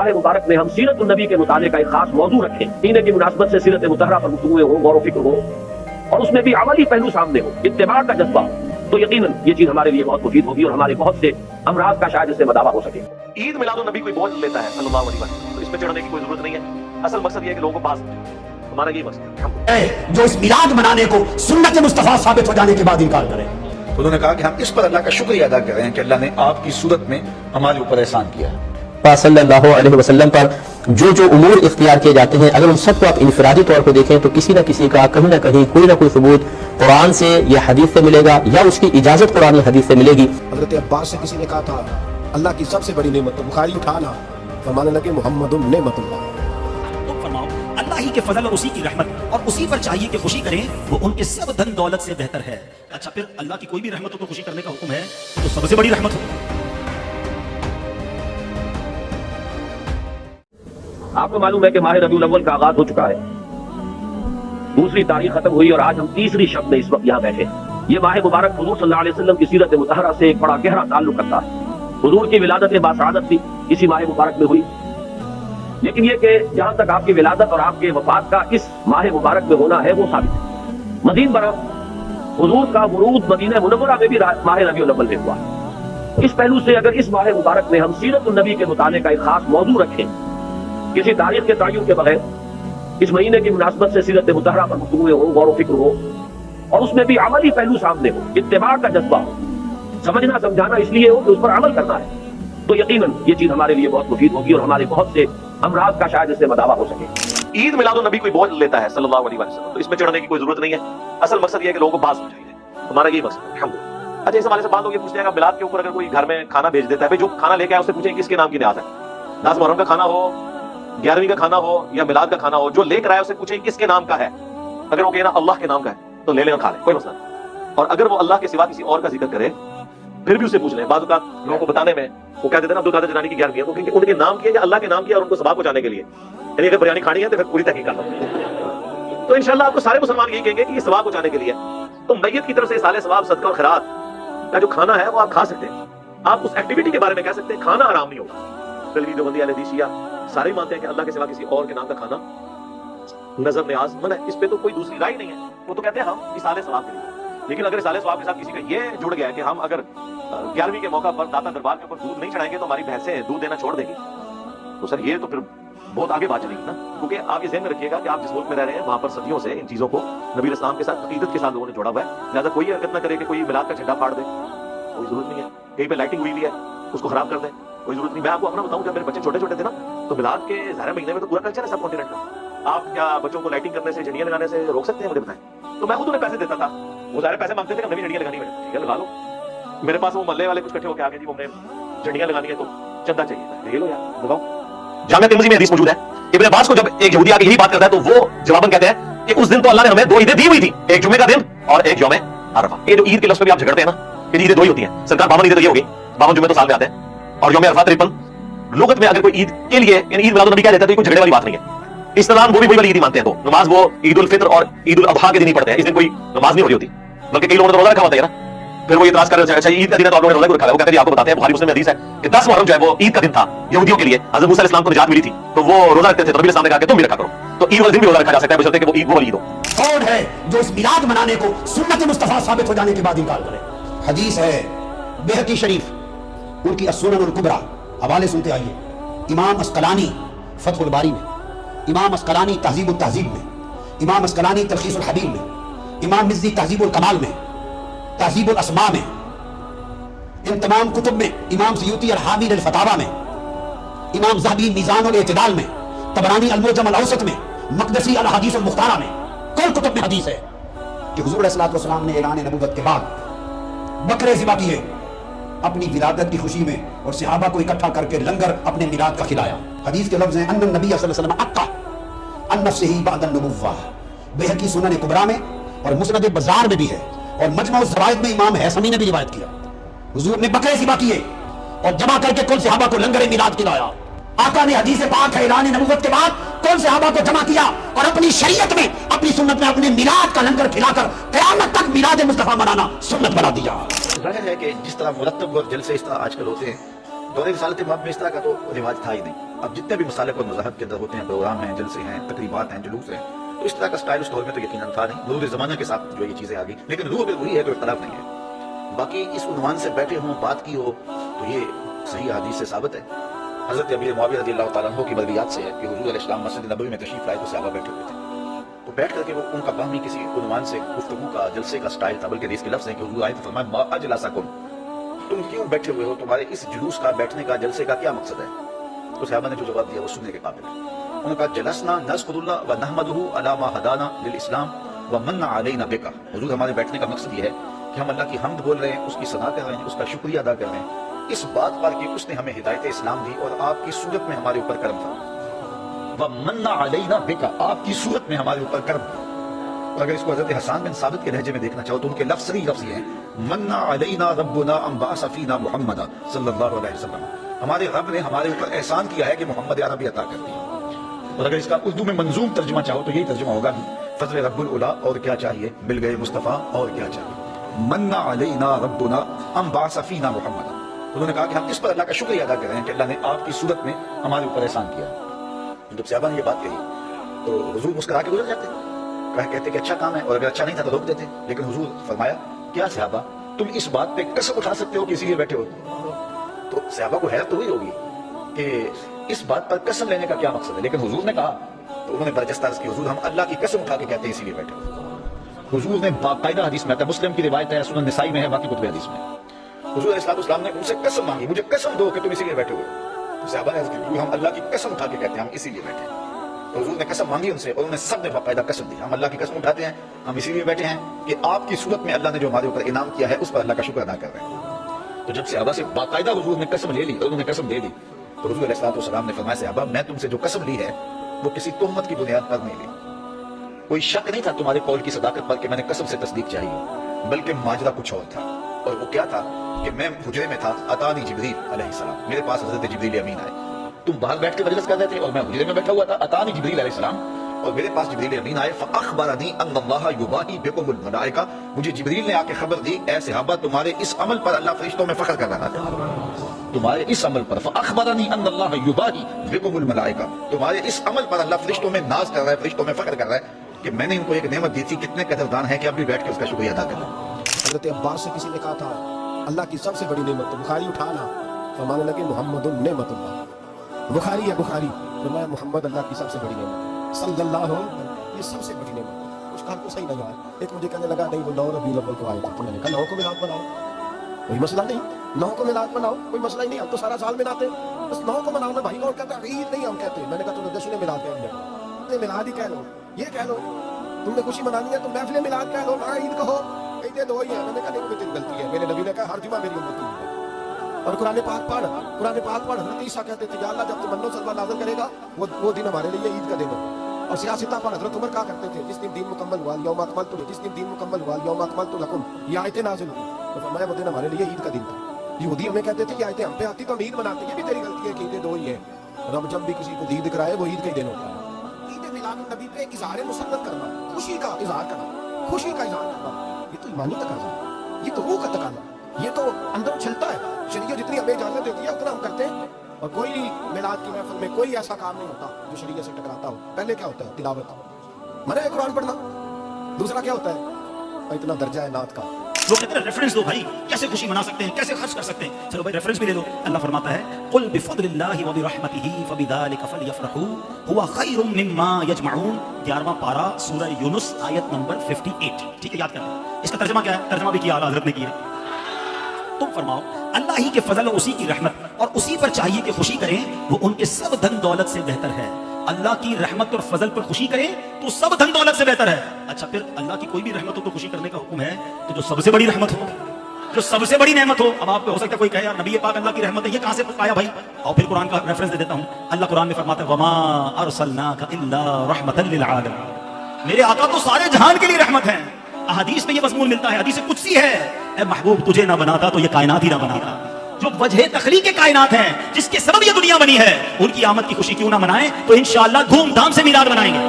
माह मुबारक में हम सीरत नबी के मुताले का एक खास मौजू रखें, सीने की मुनासबत से सीरत मुतहरा पर गुफ्तगू हो, गौर व फिक्र हो, और उसमें भी अमली पहलू सामने हो, इत्तिबा का जज्बा हो, तो यकीनन ये चीज हमारे लिए बहुत मुफीद होगी और हमारे बहुत से अमराज का शायद इससे मदावा हो सके। ईद मिलादुन नबी कोई बोझ लेता है सल्लल्लाहु अलैहि वसल्लम, तो इसमें चढ़ने की कोई जरूरत नहीं है। असल मकसद ये है कि लोगों को पास हमारा यही मकसद है। जो इस मिलाद मनाने को सुन्नत मुस्तफा साबित हो जाने के बाद इनकार करे। तो उन्होंने कहा कि हम इस पर अल्लाह का शुक्रिया अदा कर रहे हैं कि अल्लाह ने आपकी सूरत में हमारे ऊपर एहसान किया है। सल्लल्लाहु अलैहि वसल्लम पर जो उमूर इख्तियार किए जाते हैं, अगर उन सबको आप इनफरादी तौर पर देखें तो किसी न किसी का कहीं ना कहीं कोई ना कोई सबूत कुरान से या हदीस से मिलेगा, या उसकी इजाजत कुरान या हदीस से मिलेगी। हजरत अब्बास से किसी ने कहा था अल्लाह की सबसे बड़ी नेमत, तो बुखारी उठाना फरमाने लगे मुहम्मदुन नेमतुल्लाह। तुम फरमाओ अल्लाह ही के फजल और उसी की रहमत, और उसी पर चाहिए कि खुशी करें, वो उनके सब धन दौलत से बेहतर है। अच्छा, फिर अल्लाह की कोई भी रहमत हो तो खुशी करने का हुक्म है, तो सबसे बड़ी रहमत हो। आपको मालूम है कि माह रबीउल अव्वल का आगाज हो चुका है, दूसरी तारीख खत्म हुई और आज हम तीसरी शब में इस वक्त यहाँ बैठे। ये माह मुबारक हुजूर सल्लल्लाहु अलैहि वसल्लम की सीरत मुतहरा से एक बड़ा गहरा ताल्लुक रखता है। हुजूर की विलादत बासआदत भी इसी माह मुबारक में हुई, लेकिन ये कि जहाँ तक आपकी विलादत और आपके वफात का इस माह मुबारक में होना है वो साबित है। मज़ीद बरअ हुजूर का वुरूद मदीना मुनव्वरा में भी माह रबीउल अव्वल में हुआ। इस पहलू से अगर इस माह मुबारक में हम सीरत नबी के मुताले का एक खास मौजू रखें, किसी तारीख के तयन के बगैर इस महीने की मुनासबत से सीरत मुतहरा पर गुफ्तगू हो, गौर व फिक्र हो, और उसमें भी अमली पहलू सामने हो, इत्तिबा का जज्बा हो, समझना समझाना इसलिए हो कि उस पर अमल करना है, तो यकीनन ये चीज हमारे लिए बहुत मुफीद होगी और हमारे बहुत से अमराज का शायद इससे मदावा हो सके। ईद मिलादुन नबी कोई बोझ लेता है सल्लल्लाहु अलैहि वसल्लम, तो इसमें चढ़ने की कोई जरूरत नहीं है। असल मकसद ये है कि लोगों को पास चाहिए, हमारा यही मकसद है। अल्हम्दुलिल्लाह। अच्छा, इस हवाले से बात लोग ये पूछते हैं कि मिलाद के ऊपर अगर कोई घर में खाना भेज देता है, भाई जो खाना लेके आए उससे पूछें किसके नाम की नियाज है। 10 मुहर्रम का खाना हो, 11वीं का खाना हो या मिलाद का खाना हो, जो लेकर आया उसे पूछें किसके नाम का है। अगर वो कहे ना अल्लाह के नाम का है तो ले लेना, खा ले, कोई मसला नहीं। और अगर वो अल्लाह के सिवा किसी और का जिक्र करे फिर भी उसे पूछ लें। बाद लोगों को बताने में वो कहते थे ना अब्दुल कादिर जिलानी की 11वीं है, तो क्योंकि उनके नाम किया या अल्लाह के नाम किया और उनको सवाब पहुंचाने के लिए, यानी अगर बिरयानी खानी है तो फिर पूरी तहकीक कर लो। तो इंशाल्लाह आपको सारे मुसलमान यही कहेंगे कि ये सवाब पहुंचाने के लिए। तो मैयत की तरफ से साले सवाब, सदका और खैरात का जो खाना है वो आप खा सकते हैं। आप उस एक्टिविटी के बारे में कह सकते हैं खाना हराम नहीं होगा। फिर जो बंदी अहले हदीस शिया सारे मानते हैं कि अल्लाह के सिवा किसी और के नाम का खाना नजर न्याज मन है, इस पे तो कोई दूसरी राय नहीं है। वो तो कहते हैं हम इसाले सवाब के लिए। लेकिन अगर इसाले सवाब के साथ किसी का ये जुड़ गया है कि हम अगर 11वीं के मौका पर दाता दरबार के ऊपर दूध नहीं चढ़ाएंगे तो हमारी भैंसें दूध देना छोड़ देंगी, तो सर ये तो फिर बहुत आगे बात चलेगी ना। क्योंकि आप ये ज़हन में रखिएगा कि आप जिस मुल्क में रह रहे हैं वहां पर सदियों से इन चीजों को नबी इस्लाम के साथ अकीदत के साथ लोगों ने जोड़ा हुआ है। लिहाजा कोई हरकत ना करे कि कोई मिलाद का झंडा फाड़ दे, कोई जरूरत नहीं है। कहीं पे लाइटिंग हुई भी है उसको खराब कर दे, कोई जरूरत नहीं। मैं आपको अपना बताऊं, जब मेरे बच्चे छोटे छोटे थे ना तो मिलाद के ज़ाहिर महीने में तो पूरा कल्चर है सब कॉन्टिनेंट का। आप क्या बच्चों को लाइटिंग करने से, झंडियां लगाने से रोक सकते हैं? मुझे बताएं। तो मैं खुद उन्हें पैसे देता था, वो ज़ाहिर पैसे मांगते थे कि नई झंडियां लगानी है, ठीक है लगा लो। मेरे पास वो मोहल्ले वाले कुछ इकट्ठे होकर आ गए, जी हमने झंडियां लगानी है तो चंदा चाहिए, ले लो यार लगाओ। जामिया तिर्मिज़ी में हदीस मौजूद है, इब्न अब्बास को जब एक यहूदी आके यही बात करता है तो वो जवाबन कहते हैं कि उस दिन तो अल्लाह ने हमें 2 ईदें दी हुई थी, एक जुम्मे का दिन और एक यौम अरफा। ये जो ईद के लफ्ज़ पे भी आप झगड़ते हैं ना कि ईदें 2 ही होती हैं, सरकार 52 ईदें तो ये होगी, 52 जुम्मे तो साल में आते हैं और यौम अरफा 53। लुगत में अगर कोई ईद के लिए ईद मिलाद नबी कह देता है तो कोई झगड़े वाली बात नहीं है। इस्लाम वो भी वही वाली ईद मानते हैं, तो नमाज वो ईद उल फित्र और ईद उल अज़हा के दिन ही पढ़ते हैं, इस दिन कोई नमाज नहीं हो रही होती, बल्कि कई लोगों ने रोजा रखा होता है ना। फिर वो इतराज कर रहे हैं अच्छा ईद का दिन है तो आप लोगों ने रोजा क्यों रखा है? वो कहते हैं आपको बताते हैं, बुखारी मुस्लिम में हदीस है कि 10 मुहर्रम जो है वो ईद का दिन था यहूदियों के लिए। हज़रत मूसा अलैहिस्सलाम को निजात मिली थी तो वो रोजा रखते थे, तो नबी अलैहि सलाम ने कहा कि तुम भी रखा करो। तो ईद वाले दिन भी रोजा रखा जा सकता है बशर्ते कि वो ईद वो वाली ईद हो। कौन है जो इस मिलाद मनाने को सुन्नत मुस्तफा साबित हो जाने के बाद इनकार करे? हदीस है बैहक़ी शरीफ, उनकी अस्सुनन अल कुबरा, हवाले सुनते आइए। इमाम अस्कलानी फतहुल बारी में, इमाम अस्कलानी तहज़ीबुत तहज़ीब में, इमाम अस्कलानी तलख़ीसुल हबीब में, इमाम मिज़्ज़ी तहज़ीबुल कमाल में, तहज़ीबुल अस्मा में, इन तमाम कुतुब में, इमाम सयूती अल हामिद अल फतावा में, इमाम ज़हबी मीज़ान अल एतिदाल में, तबरानी अल मुअज्जम अल औसत में, मक़दसी अल हदीस अल मुख्तारा में, कल कुतुब में हदीस है कि हुज़ूर अलैहिस्सलातु वस्सलाम ने ऐलान नबुव्वत के बाद बकरे ज़िबा किए अपनी विलादत की खुशी में और सहाबा को इकट्ठा करके लंगर अपने मिलाद का खिलाया। हदीस के लफ्ज़ हैं अन्न नबी सल्लल्लाहु अलैहि वसल्लम अक्का अन नफ्सिही बअद अन्नुबुव्वा, बैहक़ी सुनन कुबरा में और मुस्नद बज़ार में भी है और मजमू ज़वाइद में इमाम हैसमी ने भी रिवायत किया। हुजूर ने बकरे ज़िबा किए और जमा करके कुल सहाबा को लंगर मिलाद खिलाया। आका ने हदीस पाक है ऐलान नबुव्वत के बाद कुल सहाबा को जमा किया और अपनी शरीयत में, अपनी सुन्नत में अपने मिलाद का लंगर खिलाकर क़यामत तक मिलाद मुस्तफ़ा मनाना सुन्नत बना दिया। जाहिर है कि जिस तरह मुरत्तब और जलसे इस तरह आजकल होते हैं, دور رسالت مآب میں اس طرح کا تو رواج تھا ہی نہیں. اب جتنے بھی مسالک اور مذاہب کے اندر ہوتے ہیں، پروگرام ہیں، جلسے ہیں، تقریبات ہیں، جلوس ہیں، تو اس طرح کا سٹائل اس دور میں تو یقیناً تھا نہیں. مرور زمانہ کے ساتھ جو یہ چیزیں آ گئی، لیکن روح اگر وہی ہے تو اختلاف نہیں ہے. باقی اس عنوان سے بیٹھے ہوں، بات کی ہو، تو یہ صحیح حدیث سے ثابت ہے. حضرت امیر معاویہ رضی اللہ تعالیٰ عنہ کی مرویات سے ہے کہ حضور علیہ السلام مسجد نبوی میں تشریف لائے تو صحابہ بیٹھے ہوئے تھے. تو بیٹھ کر کے وہ ان کا باہمی کسی عنوان سے گفتگو کا، جلسے کا سٹائل تھا، بلکہ حدیث کے لفظ ہیں کہ حضور آئے تو فرمایا ما اجلسکم، تم کیوں بیٹھے ہوئے ہو، تمہارے اس جلوس کا، بیٹھنے کا، جلسے کا کیا مقصد ہے؟ تو صحابہ نے جو جواب دیا وہ سننے کے قابل ہے. انہوں نے کہا جلسنا نذکر اللہ و نحمدہ علی ما ہدانا للاسلام و من علینا بک. حضور ہمارے بیٹھنے کا مقصد یہ ہے کہ ہم اللہ کی حمد بول رہے ہیں، اس کی ثنا کر رہے ہیں، اس کا شکریہ ادا کر رہے ہیں اس بات پر کہ اس نے ہمیں ہدایت اسلام دی اور آپ کی صورت میں ہمارے اوپر کرم فرمایا. ومن علینا بک، آپ کی صورت میں ہمارے اوپر کرم فرمایا. اور اگر اس کو حضرت حسان بن ثابت کے لہجے میں دیکھنا چاہو تو ان کے لفظ یہ ہیں من علینا ربنا ان بعث فینا محمد صلی اللہ علیہ وسلم، ہمارے رب نے ہمارے اوپر احسان کیا ہے کہ محمد عربی عطا کر دی. اور اگر اس کا اردو میں منظوم ترجمہ چاہو تو یہی ترجمہ ہوگا فضل رب العلا، اور کیا چاہیے، مل گئے مصطفیٰ، اور کیا چاہیے. من علینا ربنا ان بعث فینا محمد. انہوں نے کہا کہ ہم اس پر اللہ کا شکریہ ادا کر رہے ہیں کہ اللہ نے آپ کی صورت میں ہمارے اوپر احسان کیا. جب صحابہ نے یہ بات کہی تو حضور مسکرا کے گزر جاتے، کہتے کہ اچھا کام ہے، اور اگر اچھا نہیں تھا تو روک دیتے. لیکن حضور فرمایا کیا صحابہ تم اس بات پہ قسم اٹھا سکتے ہو کہ اسی لیے بیٹھے ہو؟ تو صحابہ کو حیرت تو ہوئی ہوگی کہ اس بات پر قسم لینے کا کیا مقصد ہے. لیکن حضور نے کہا تو انہوں نے برجستہ عرض کی حضور ہم اللہ کی قسم اٹھا کے کہتے ہیں اسی لیے بیٹھے ہو. حضور نے باقاعدہ حدیث میں آتا ہے، مسلم کی روایت ہے، سنن نسائی میں ہے، باقی کتب حدیث میں، حضور علیہ السلام نے ان سے قسم مانگی، مجھے قسم دو کہ تم اسی لیے بیٹھے ہوئے. تو صحابہ نے عرض کی ہم اللہ کی قسم اٹھا کے کہتے ہیں ہم اسی لیے بیٹھے ہیں. تو حضور نے قسم مانگی ان سے، اور انہوں نے سب نے باقاعدہ قسم دی، ہم اللہ کی قسم اٹھاتے ہیں، ہم اسی لیے بیٹھے ہیں کہ آپ کی صورت میں اللہ نے جو ہمارے اوپر انعام کیا ہے اس پر اللہ کا شکر ادا کر رہے ہیں. تو جب صحابہ سے باقاعدہ حضور نے قسم لے لی اور انہوں نے قسم دے دی تو حضور علیہ السلام نے فرمایا صحابہ میں تم سے جو قسم لی ہے وہ کسی تہمت کی بنیاد پر نہیں لی، کوئی شک نہیں تھا تمہارے قول کی صداقت پر کہ میں نے قسم سے تصدیق چاہیے، بلکہ ماجرا کچھ اور تھا. اور وہ کیا تھا کہ میں حجرے میں تھا، اتانی جبریل علیہ السلام، میرے پاس حضرت جبریل امین آئے. تم باہر بیٹھ کے مجلس کر رہے تھے اور میں حجرے میں بیٹھا ہوا تھا، اتانی جبریل علیہ السلام، اور میرے پاس جبریل امین آئے. فاخبرنی ان اللہ یباہی بکم الملائکہ، مجھے جبریل نے آ کے خبر دی اے صحابہ تمہارے اس عمل پر اللہ فرشتوں میں فخر کر رہا ہے، تمہارے اس عمل پر. فاخبرنی ان اللہ یباہی بکم الملائکہ، تمہارے اس عمل پر اللہ فرشتوں میں ناز کر رہا ہے، فرشتوں میں فخر کر رہا ہے کہ میں نے ان کو ایک نعمت دی تھی، کتنے قدردان ہیں کہ اب بھی بیٹھ کے اس کا شکریہ ادا کریں. حضرت عباس سے کسی نے کہا تھا اللہ کی سب سے بڑی نعمت تو بخاری اٹھانا، فرمانے لگے محمد نعمت اللہ. بخاری ہے بخاری، فرمایا محمد اللہ کی سب سے بڑی نعمت صلی اللہ علیہ وسلم، یہ سب سے بڑی نعمت. کچھ کہا تو صحیح لگا. ایک مجھے کہنے لگا نہیں وہ 9 ربیع الاول کو آئے تھے، تو میں نے کہا 9 کو میلاد بناؤ، کوئی مسئلہ نہیں، 9 کو میلاد بناؤ، کوئی مسئلہ ہی نہیں، ہم تو سارا سال مناتے ہیں، بس 9 کو مناؤ نا بھائی. اور کہتا عید نہیں ہم کہتے ہیں. میں نے کہا تم جشن میلاد کہہ میلاد ہی کہہ لو، یہ کہہ لو تم نے خوشی منانی ہے تو محفل میلاد کہہ لو، نہ عید کہو، عیدیں دو ہی ہیں. میں نے کہا نہیں وہ تیری غلطی ہے، میرے نبی نے کہا ہر جمعہ میری امت کی ہے. اور قرآن پاک پڑھ، قرآن پاک پڑھ. حضرت عیسیٰ کہتے تھے یا اللہ جب تم منو سلوا نازل کرے گا وہ دن ہمارے لیے عید کا دن ہے. اور سیاستہ پڑھ. حضرت عمر کہا کرتے تھے جس دن دین مکمل ہوا یوم اکملت، جس دن دین مکمل ہوا یوم اکملت لکم، یہ آیتیں نازل ہوئی. تو فرمایا وہ دن ہمارے لیے عید کا دن تھا. یہودی ہمیں کہتے تھے کہ آیتیں ہم پہ آتی تو ہم عید مناتے. یہ بھی تیری غلطی ہے کہ عیدیں دو ہی ہیں. رب جب بھی کسی کو عید دکھائے وہ عید کا ہی دن ہوتا ہے. عید میلاد النبی پہ اظہار مسرت کرنا، خوشی کا اظہار کرنا، خوشی کا اظہار کرنا، یہ تو ایمانی تقاضا ہے، یہ تو روح کا تقاضا، یہ تو اندر چھلتا ہے. شریعت جتنی ہمیں اجازت دیتی ہے اتنا ہم کرتے ہیں. اور کوئی میلاد کی محفل میں کوئی ایسا کام نہیں ہوتا جو شریعت سے ٹکراتا ہو. پہلے کیا ہوتا ہے؟ تلاوت، منع ہے قرآن پڑھنا. دوسرا کیا ہوتا ہے؟ اتنا درجہ ہے نعت کا. لوگ کہتے ہیں ریفرنس دو بھائی، کیسے خوشی منا سکتے ہیں، کیسے خرچ کر سکتے ہیں. چلو بھائی ریفرنس بھی لے دو. اللہ فرماتا ہے قل بفضل اللہ وبرحمتہ فبذلک فلیفرحوا هو خیر مما یجمعون. 11واں پارہ سورہ یونس آیت نمبر 58. ٹھیک ہے، یاد کر لیں. اس کا ترجمہ کیا ہے؟ ترجمہ بھی کیا اعلیٰ حضرت نے کیا. تم فرماؤ اللہ ہی کے فضل اور اسی کی رحمت اور اسی پر چاہیے کہ خوشی کریں، وہ ان کے سب دھن دولت سے بہتر ہے. اللہ کی رحمت اور فضل پر خوشی کریں تو سب دھن دولت سے بہتر ہے. اچھا پھر اللہ کی کوئی بھی رحمت ہو تو خوشی کرنے کا حکم ہے، تو جو سب سے بڑی رحمت ہو، جو سب سے بڑی نعمت ہو. اب آپ کو ہو سکتا ہے کوئی کہے یار نبی پاک اللہ کی رحمت ہے، یہ کہاں سے آیا بھائی؟ اور پھر قرآن کا ریفرنس دے دیتا ہوں. اللہ قرآن میں فرماتا ہے وما ارسلناک الا رحمتا للعالمین، میرے آقا تو سارے جہان کے لیے رحمت ہیں. احادیث میں یہ مضمون ملتا ہے، حدیث قدسی ہے، اے محبوب تجھے نہ بناتا تو یہ کائنات ہی نہ بناتا. جو وجہ تخلیق کائنات ہیں، جس کے سبب یہ دنیا بنی ہے، ان کی آمد کی خوشی کیوں نہ منائیں؟ تو انشاءاللہ دھوم دھام سے میلاد منائیں گے.